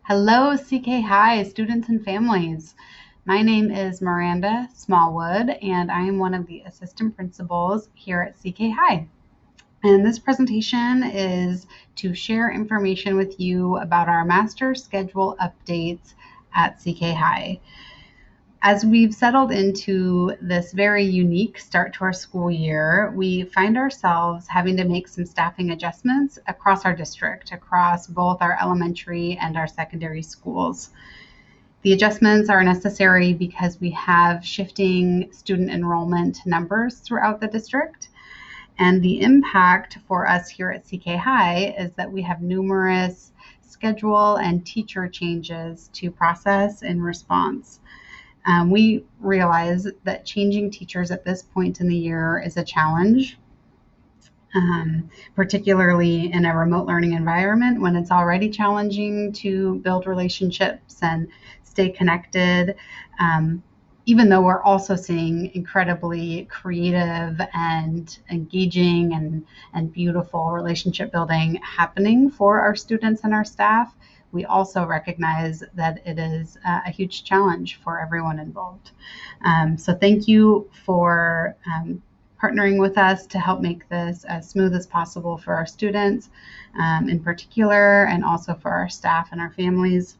Hello, CK High students and families. My name is Miranda Smallwood, and I am one of the assistant principals here at CK High. And this presentation is to share information with you about our master schedule updates at CK High. As we've settled into this very unique start to our school year, we find ourselves having to make some staffing adjustments across our district, across both our elementary and our secondary schools. The adjustments are necessary because we have shifting student enrollment numbers throughout the district. And the impact for us here at CK High is that we have numerous schedule and teacher changes to process in response. We realize that changing teachers at this point in the year is a challenge, particularly in a remote learning environment when it's already challenging to build relationships and stay connected. Even though we're also seeing incredibly creative and engaging and beautiful relationship building happening for our students and our staff, we also recognize that it is a huge challenge for everyone involved. So thank you for partnering with us to help make this as smooth as possible for our students in particular, and also for our staff and our families.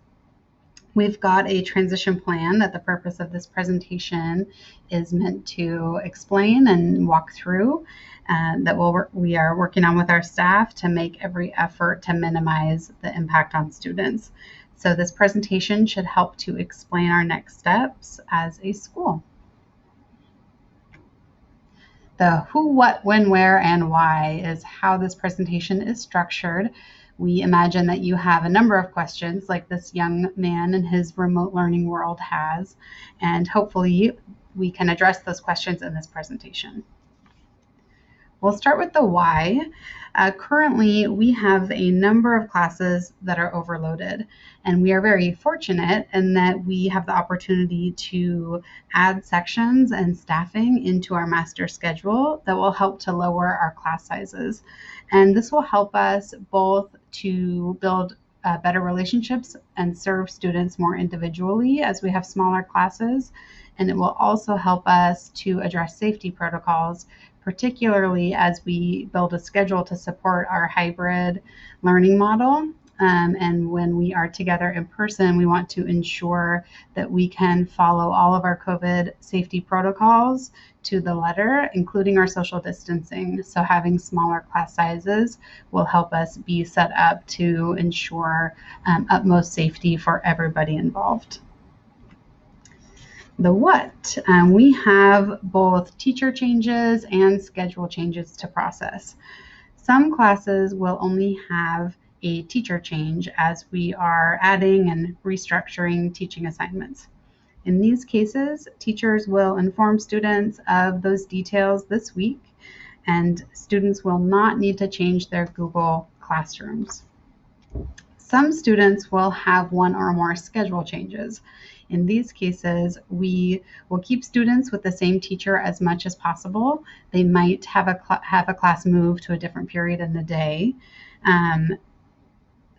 We've got a transition plan that the purpose of this presentation is meant to explain and walk through, that we are working on with our staff to make every effort to minimize the impact on students. So this presentation should help to explain our next steps as a school. The who, what, when, where, and why is how this presentation is structured. We imagine that you have a number of questions like this young man in his remote learning world has, and hopefully we can address those questions in this presentation. We'll start with the why. Currently, we have a number of classes that are overloaded, and we are very fortunate in that we have the opportunity to add sections and staffing into our master schedule that will help to lower our class sizes. And this will help us both to build better relationships and serve students more individually as we have smaller classes. And it will also help us to address safety protocols, particularly as we build a schedule to support our hybrid learning model. And when we are together in person, we want to ensure that we can follow all of our COVID safety protocols to the letter, including our social distancing. So having smaller class sizes will help us be set up to ensure utmost safety for everybody involved. The what, we have both teacher changes and schedule changes to process. Some classes will only have a teacher change as we are adding and restructuring teaching assignments. In these cases, teachers will inform students of those details this week, and students will not need to change their Google Classrooms. Some students will have one or more schedule changes. In these cases, we will keep students with the same teacher as much as possible. They might have a class move to a different period in the day.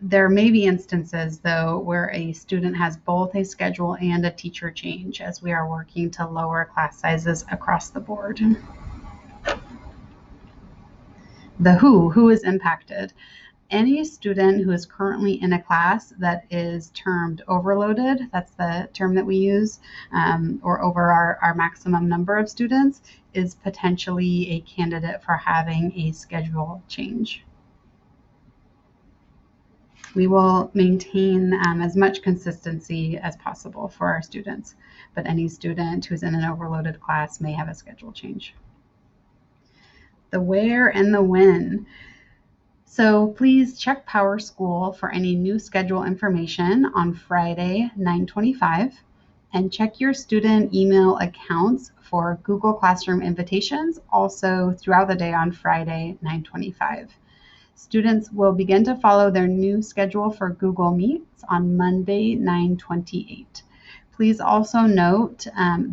There may be instances, though, where a student has both a schedule and a teacher change as we are working to lower class sizes across the board. The who is impacted. Any student who is currently in a class that is termed overloaded, that's the term that we use, or over our maximum number of students, is potentially a candidate for having a schedule change. We will maintain as much consistency as possible for our students, but any student who's in an overloaded class may have a schedule change. The where and the when. So please check PowerSchool for any new schedule information on Friday, 9/25, and check your student email accounts for Google Classroom invitations also throughout the day on Friday, 9/25. Students will begin to follow their new schedule for Google Meets on Monday, 9/28. Please also note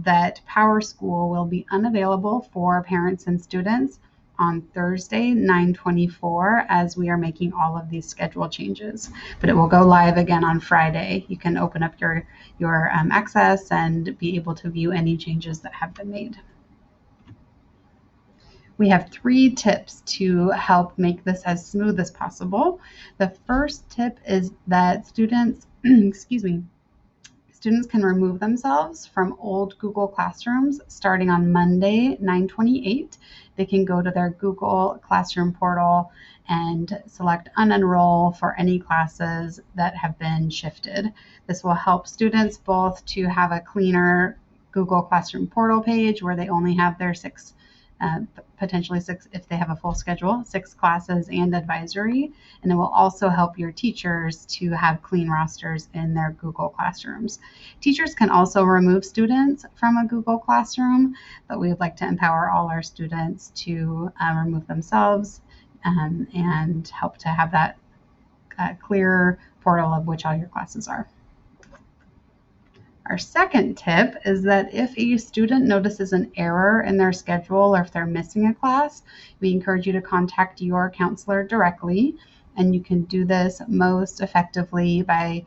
that PowerSchool will be unavailable for parents and students on Thursday, 9/24, as we are making all of these schedule changes. But it will go live again on Friday. You can open up your access and be able to view any changes that have been made. We have 3 tips to help make this as smooth as possible. The first tip is that students, excuse me, students can remove themselves from old Google Classrooms starting on Monday, 9/28. They can go to their Google Classroom portal and select unenroll for any classes that have been shifted. This will help students both to have a cleaner Google Classroom portal page where they only have their potentially 6, if they have a full schedule, 6 classes and advisory. And it will also help your teachers to have clean rosters in their Google Classrooms. Teachers can also remove students from a Google Classroom, but we would like to empower all our students to remove themselves and help to have that clear portal of which all your classes are. Our second tip is that if a student notices an error in their schedule or if they're missing a class, we encourage you to contact your counselor directly. And you can do this most effectively by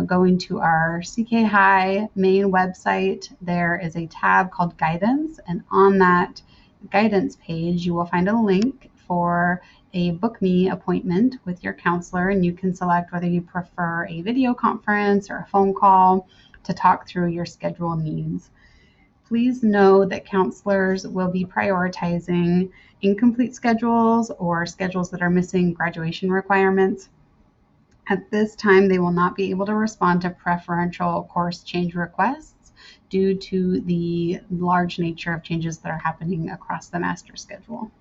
going to our CK High main website. There is a tab called Guidance, and on that guidance page, you will find a link for a Book Me appointment with your counselor, and you can select whether you prefer a video conference or a phone call to talk through your schedule needs. Please know that counselors will be prioritizing incomplete schedules or schedules that are missing graduation requirements. At this time, they will not be able to respond to preferential course change requests due to the large nature of changes that are happening across the master schedule.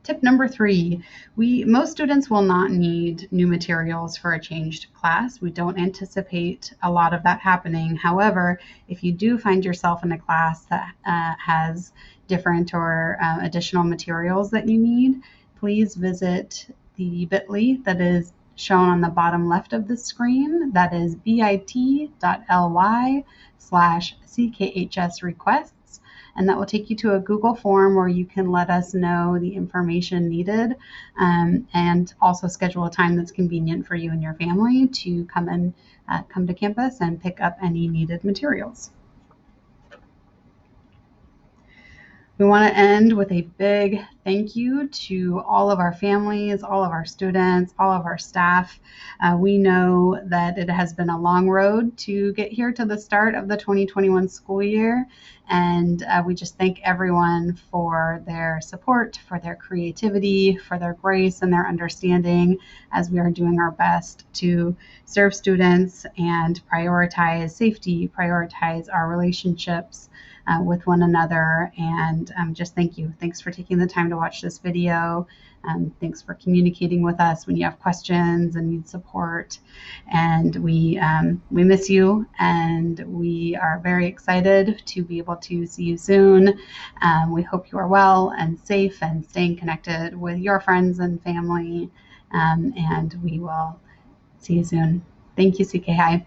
Tip number 3, most students will not need new materials for a changed class. We don't anticipate a lot of that happening. However, if you do find yourself in a class that has different or additional materials that you need, please visit the bit.ly that is shown on the bottom left of the screen. That is bit.ly/CKHS requests. And that will take you to a Google form where you can let us know the information needed and also schedule a time that's convenient for you and your family to come to campus and pick up any needed materials. We want to end with a big thank you to all of our families, all of our students, all of our staff. We know that it has been a long road to get here to the start of the 2021 school year, and we just thank everyone for their support, for their creativity, for their grace and their understanding as we are doing our best to serve students and prioritize safety, prioritize our relationships with one another, and just thank you. Thanks for taking the time to watch this video. Thanks for communicating with us when you have questions and need support. And we miss you, and we are very excited to be able to see you soon. We hope you are well and safe and staying connected with your friends and family, and we will see you soon. Thank you, CK High.